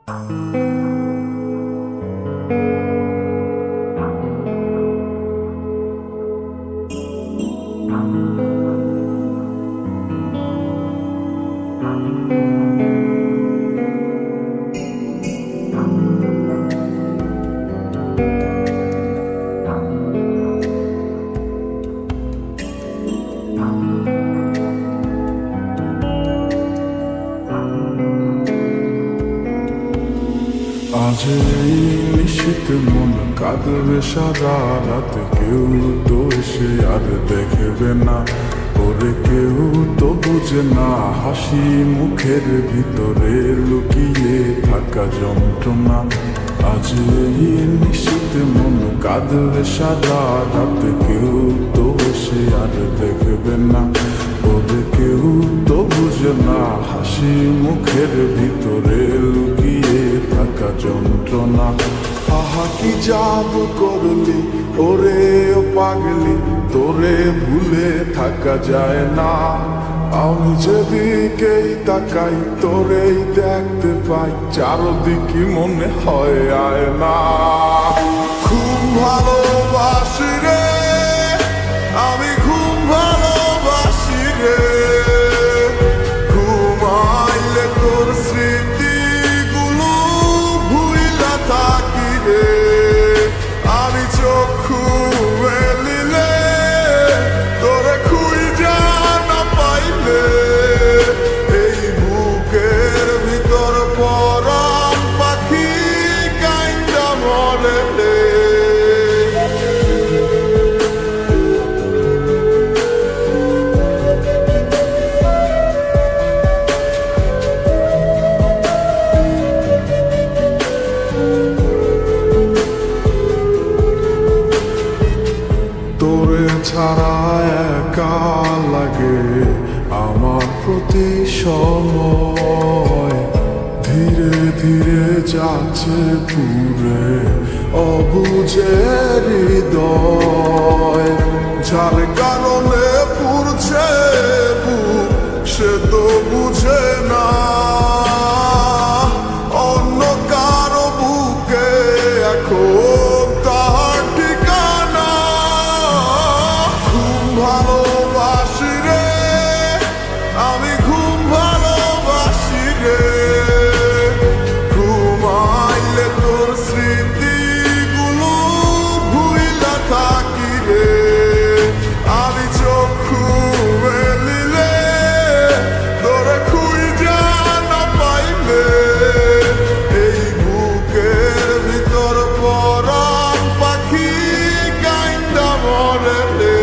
আজ এই নিশীথ মন কাঁদবে সারা রাত, কেউ তো এসে আর দেখবে না, ওরে কেউ তো বুঝে না হাসি মুখের ভিতরে লুকিয়ে থাকা যন্ত্রণা। আজ এই নিশীথ মন কাঁদবে সারা রাত, কেউ তো এসে আর দেখবে না, ওরে কেউ তো বুঝে না হাসি মুখের ভিতরে লুকিয়ে থাকা যন্ত্রণা। আহা কি জাদু করলি ওরে ও পাগলি, তোরে ভুলে থাকা যায় না। আমি যেদিকেই তাকাই তোরেই দেখতে পাই, চারদিকে মনে হয় আয় না। খুব ভালোবাসি রে আমি, খুব ভালোবাসি রে, ঘুমাইলে তোর স্মৃতিগুলো ভুইলা থাকি রে। আমি চক্ষু মেলিলে তোরে খুঁজা না পাইলে, এই বুকের ভিতর পরাণ পাখি কাইন্দা মরে রে। তোরে ছাড়া একা লাগে আমার প্রতি সময়, ধীরে ধীরে যাচ্ছে পুরে অবুঝের হৃদয়। যার কারণে পুরছে বুক সে তো বুঝে না, অন্য কারো বুকে এখন তার ঠিকানা। খুব ভালোবাসি রে আমি, খুব ভালোবাসি রে, ঘুমাইলে তোর স্মৃতিগুলো ভুইলা থাকি রে। আমি চক্ষু মেলিলে তোরে খুঁজা না পাইলে, এই বুকের ভিতর পরাণ পাখি কাইন্দা মরে রে।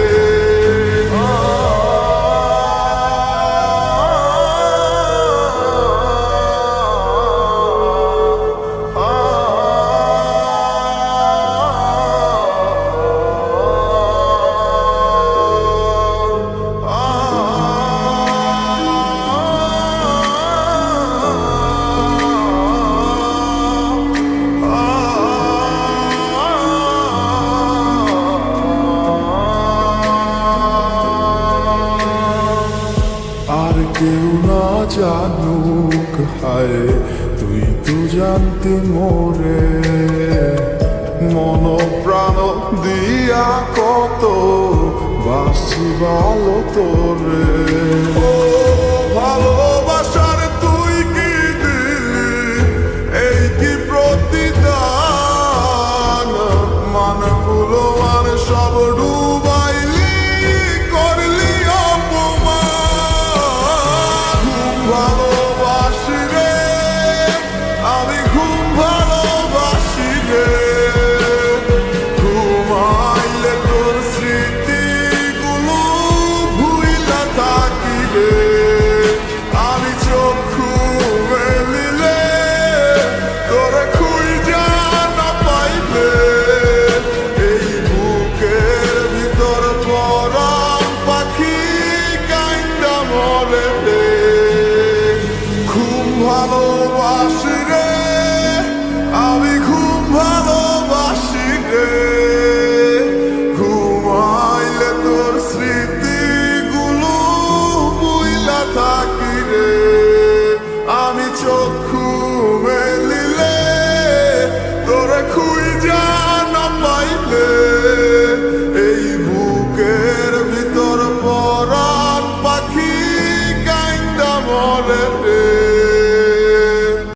আর কেউ না জানুক হায় তুই তো জানতি মোরে, মন প্রাণ দিয়া কত বাসি ভালো তোরে। ও ভালোবাসার তুই কি দিলি, এই কি প্রতিদান, মানগুলো আর সব ডুবাইলি, করলি অপমান। খুব ভালোবাসি রে আমি, খুব ভালোবাসি রে, ঘুমাইলে তোর স্মৃতিগুলো ভুইলা থাকি রে। করে